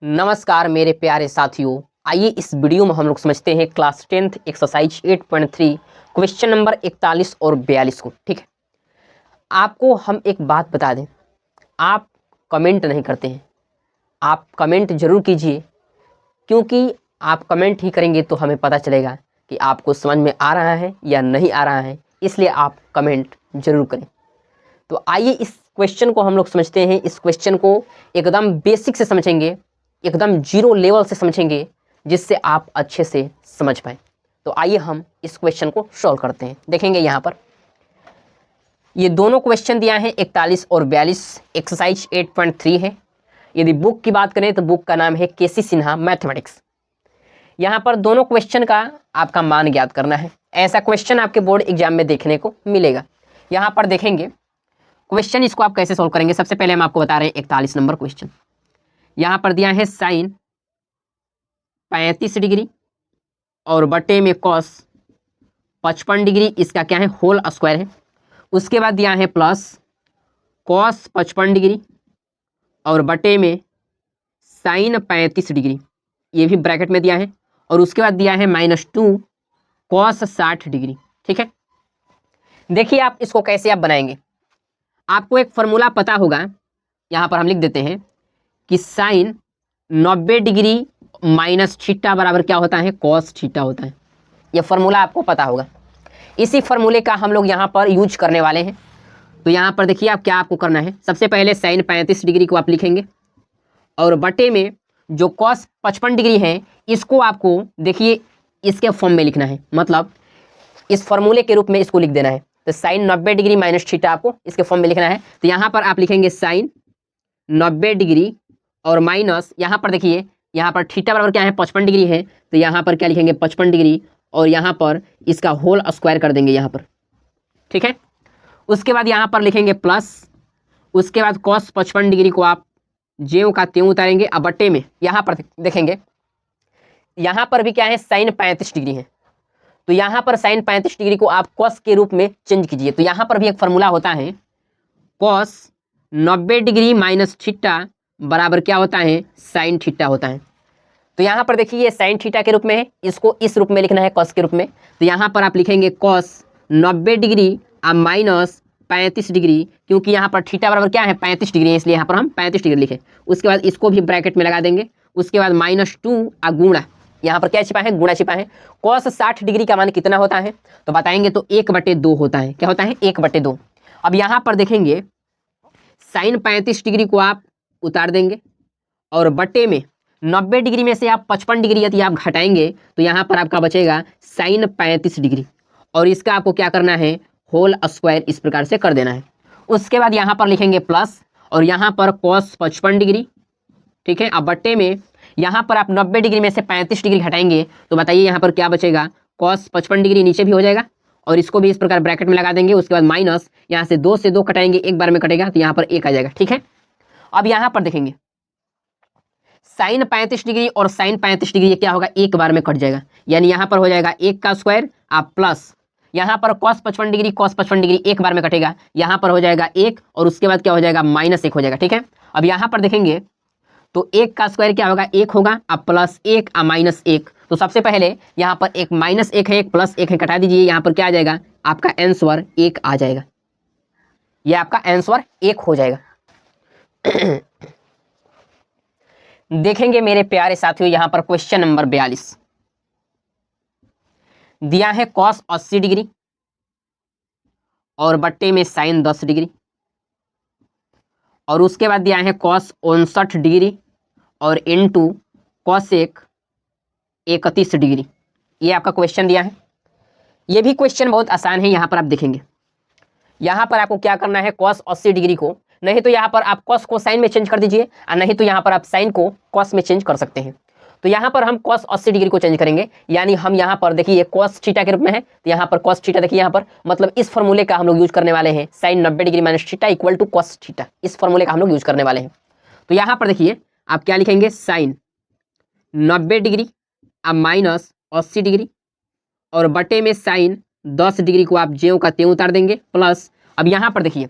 नमस्कार मेरे प्यारे साथियों। आइए इस वीडियो में हम लोग समझते हैं class 10th exercise 8.3 question number 41 और 42 को। ठीक है, आपको हम एक बात बता दें, आप कमेंट नहीं करते हैं। आप कमेंट जरूर कीजिए, क्योंकि आप कमेंट ही करेंगे तो हमें पता चलेगा कि आपको समझ में आ रहा है या नहीं आ रहा है, इसलिए आप कमेंट जरूर करें। तो आइए इस क्वेश्चन को हम लोग समझते हैं। इस क्वेश्चन को एकदम बेसिक से समझेंगे, एकदम जीरो लेवल से समझेंगे, जिससे आप अच्छे से समझ पाए। तो आइए हम इस क्वेश्चन को सॉल्व करते हैं। देखेंगे यहाँ पर ये दोनों क्वेश्चन दिया है 41 और 42, एक्सरसाइज 8.3 है। यदि बुक की बात करें तो बुक का नाम है केसी सिन्हा मैथमेटिक्स। यहाँ पर दोनों क्वेश्चन का आपका मान ज्ञात करना है। ऐसा क्वेश्चन आपके बोर्ड एग्जाम में देखने को मिलेगा। यहाँ पर देखेंगे क्वेश्चन, इसको आप कैसे सॉल्व करेंगे। सबसे पहले हम आपको बता रहे हैं 41 नंबर क्वेश्चन। यहाँ पर दिया है साइन 35 डिग्री और बटे में कॉस 55 डिग्री, इसका क्या है होल स्क्वायर है। उसके बाद दिया है प्लस कॉस 55 डिग्री और बटे में साइन 35 डिग्री, ये भी ब्रैकेट में दिया है। और उसके बाद दिया है -2 कॉस 60 डिग्री। ठीक है, देखिए आप इसको कैसे आप बनाएंगे। आपको एक फॉर्मूला पता होगा, यहाँ पर हम लिख देते हैं कि साइन 90 डिग्री माइनस थीटा बराबर क्या होता है, कॉस थीटा होता है। ये फॉर्मूला आपको पता होगा। इसी फॉर्मूले का हम लोग यहाँ पर यूज करने वाले हैं। तो यहाँ पर देखिए आप क्या आपको करना है। सबसे पहले साइन 35 डिग्री को आप लिखेंगे और बटे में जो कॉस 55 डिग्री है इसको आपको देखिए इसके फॉर्म में लिखना है, मतलब इस फॉर्मूले के रूप में इसको लिख देना है। तो साइन 90 डिग्री माइनस थीटा आपको इसके फॉर्म में लिखना है। तो यहाँ पर आप लिखेंगे साइन 90 डिग्री और माइनस, यहाँ पर देखिए यहाँ पर थीटा बराबर क्या है 55 डिग्री है, तो यहाँ पर क्या लिखेंगे 55 डिग्री और यहाँ पर इसका होल स्क्वायर कर देंगे यहाँ पर। ठीक है, उसके बाद यहाँ पर लिखेंगे प्लस, उसके बाद कॉस 55 डिग्री को आप ज्यों का त्यों उतारेंगे। अब बट्टे में यहाँ पर देखेंगे, यहाँ पर भी क्या है साइन 35 डिग्री है, तो यहाँ पर साइन 35 डिग्री को आप कॉस के रूप में चेंज कीजिए। तो यहाँ पर भी एक फॉर्मूला होता है, कॉस 90 डिग्री माइनस थीटा बराबर क्या होता है साइन थीटा होता है। तो यहाँ पर देखिए ये साइन थीटा के रूप में है, इसको इस रूप में लिखना है कॉस के रूप में। तो यहाँ पर आप लिखेंगे कॉस 90 डिग्री अब माइनस 35 डिग्री, क्योंकि यहाँ पर थीटा बराबर क्या है 35 डिग्री है, इसलिए यहाँ पर हम 35 डिग्री लिखे। उसके बाद इसको भी ब्रैकेट में लगा देंगे। उसके बाद -2 गुणा, यहाँ पर क्या छिपा है गुणा छिपा है। कॉस 60 डिग्री का मान कितना होता है तो बताएंगे, तो 1/2 होता है। क्या होता है 1/2। अब यहाँ पर देखेंगे साइन 35 डिग्री को आप उतार देंगे और बटे में 90 डिग्री में से आप 55 डिग्री यदि आप घटाएंगे तो यहाँ पर आपका बचेगा साइन 35 डिग्री और इसका आपको क्या करना है होल स्क्वायर इस प्रकार से कर देना है। उसके बाद यहाँ पर लिखेंगे प्लस और यहाँ पर कॉस 55 डिग्री। ठीक है, अब बट्टे में यहाँ पर आप 90 डिग्री में से 35 डिग्री घटाएंगे तो बताइए यहाँ पर क्या बचेगा, कॉस 55 डिग्री नीचे भी हो जाएगा और इसको भी इस प्रकार ब्रैकेट में लगा देंगे। उसके बाद माइनस, यहाँ से 2 से 2 कटाएंगे, एक बार में कटेगा तो यहाँ पर 1 आ जाएगा। ठीक है, अब यहाँ पर देखेंगे साइन 35 डिग्री और साइन 35 डिग्री ये क्या होगा एक बार में कट जाएगा, यानी यहाँ पर हो जाएगा 1 का स्क्वायर आप प्लस यहाँ पर कॉस 55 डिग्री एक बार में कटेगा, यहाँ पर हो जाएगा 1 और उसके बाद क्या हो जाएगा -1 हो जाएगा। ठीक है, अब यहाँ पर देखेंगे तो 1 का स्क्वायर क्या होगा 1 होगा, अब +1 -1। तो सबसे पहले यहाँ पर एक -1 है एक +1 है, कटा दीजिए। यहाँ पर क्या आ जाएगा आपका आंसर 1 आ जाएगा, यह आपका आंसर 1 हो जाएगा। देखेंगे मेरे प्यारे साथियों, यहाँ पर क्वेश्चन नंबर 42 दिया है कॉस 80 डिग्री और बट्टे में साइन 10 डिग्री और उसके बाद दिया है कॉस 59 डिग्री और इनटू कॉसेक 31 डिग्री। ये आपका क्वेश्चन दिया है। ये भी क्वेश्चन बहुत आसान है। यहाँ पर आप देखेंगे, यहाँ पर आपको क्या करना है कॉस 80 डिग्री को, नहीं तो यहाँ पर आप कॉस को साइन में चेंज कर दीजिए और नहीं तो यहाँ पर आप साइन को कॉस में चेंज कर सकते हैं। तो यहाँ पर हम कॉस 80 डिग्री को चेंज करेंगे, यानी हम यहाँ पर देखिए कॉस थीटा के रूप में है, तो यहाँ पर कॉस थीटा देखिए यहाँ पर, मतलब इस फॉर्मूले का हम लोग यूज करने वाले हैं sine 90 degree minus theta equal to cos theta, इस फॉर्मूले का हम लोग यूज करने वाले हैं। तो यहाँ पर देखिए आप क्या लिखेंगे साइन 90 डिग्री अब माइनस 80 डिग्री और बटे में साइन 10 डिग्री को आप ज्यों का त्यों उतार देंगे प्लस। अब यहाँ पर देखिए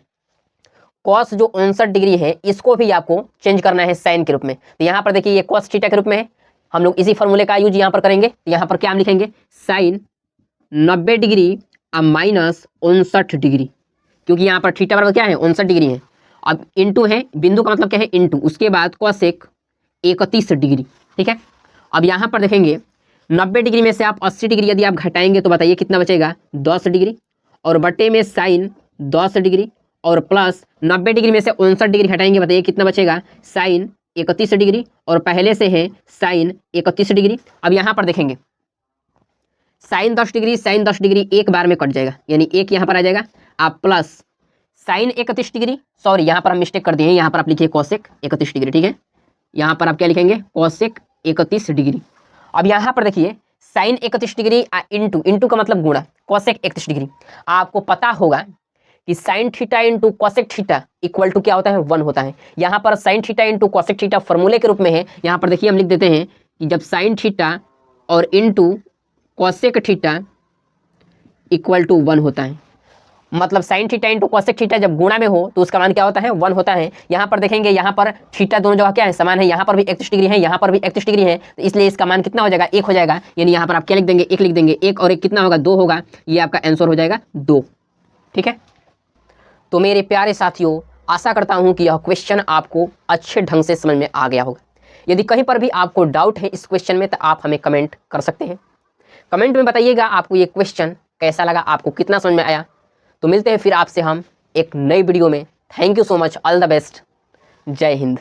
कॉस जो 59 डिग्री है इसको भी आपको चेंज करना है साइन के रूप में। तो यहाँ पर देखिए ये कॉस थीटा के रूप में है, हम लोग इसी फॉर्मूले का यूज यहाँ पर करेंगे। तो यहाँ पर क्या हम लिखेंगे, साइन 90 डिग्री माइनस 59 डिग्री, क्योंकि यहाँ पर थीटा बराबर क्या है 59 डिग्री है। अब इंटू है, बिंदु का मतलब क्या है इंटू, उसके बाद कॉसेक 31 डिग्री। ठीक है, अब यहाँ पर देखेंगे 90 डिग्री में से आप 80 डिग्री यदि आप घटाएंगे तो बताइए कितना बचेगा, 10 डिग्री, और बटे में साइन 10 डिग्री, और प्लस 90 डिग्री में से 59 डिग्री घटाएंगे, बताइए कितना बचेगा, साइन 31 डिग्री, और पहले से है साइन 31 डिग्री। अब यहाँ पर देखेंगे साइन 10 डिग्री साइन 10 डिग्री एक बार में कट जाएगा, यानी एक यहाँ पर आ जाएगा, आप प्लस साइन 31 डिग्री, सॉरी यहाँ पर हम मिस्टेक कर दिए हैं, यहाँ पर आप लिखिए कॉसेक 31 डिग्री। ठीक है, यहाँ पर आप क्या लिखेंगे, कॉसेक 31 डिग्री। अब यहाँ पर देखिए साइन 31 डिग्री इंटू, इंटू का मतलब गुणा, कॉसेक 31 डिग्री। आपको पता होगा कि sine theta into cosec theta equal to क्या होता है, 1 होता है। यहाँ पर sine theta into cosec theta फॉर्मूले के रूप में है। यहाँ पर देखिए हम लिख देते हैं कि जब साइन थीटा और into cosec theta equal to 1 होता है, मतलब sine theta into cosec theta जब गुणा में हो तो उसका मान क्या होता है, 1 होता है। यहाँ पर देखेंगे यहाँ पर थीटा दोनों जगह क्या है, समान है, यहाँ पर भी 31 डिग्री है, यहाँ पर भी 31 डिग्री है, तो इसलिए इसका मान कितना हो जाएगा, 1 हो जाएगा। यानी यहाँ पर आप क्या लिख देंगे, 1 लिख देंगे, 1 और 1 कितना होगा, 2 होगा, ये आपका आंसर हो जाएगा 2। ठीक है, तो मेरे प्यारे साथियों आशा करता हूँ कि यह क्वेश्चन आपको अच्छे ढंग से समझ में आ गया होगा। यदि कहीं पर भी आपको डाउट है इस क्वेश्चन में तो आप हमें कमेंट कर सकते हैं। कमेंट में बताइएगा आपको ये क्वेश्चन कैसा लगा, आपको कितना समझ में आया। तो मिलते हैं फिर आपसे हम एक नई वीडियो में। Thank you so much, all the best, जय हिंद।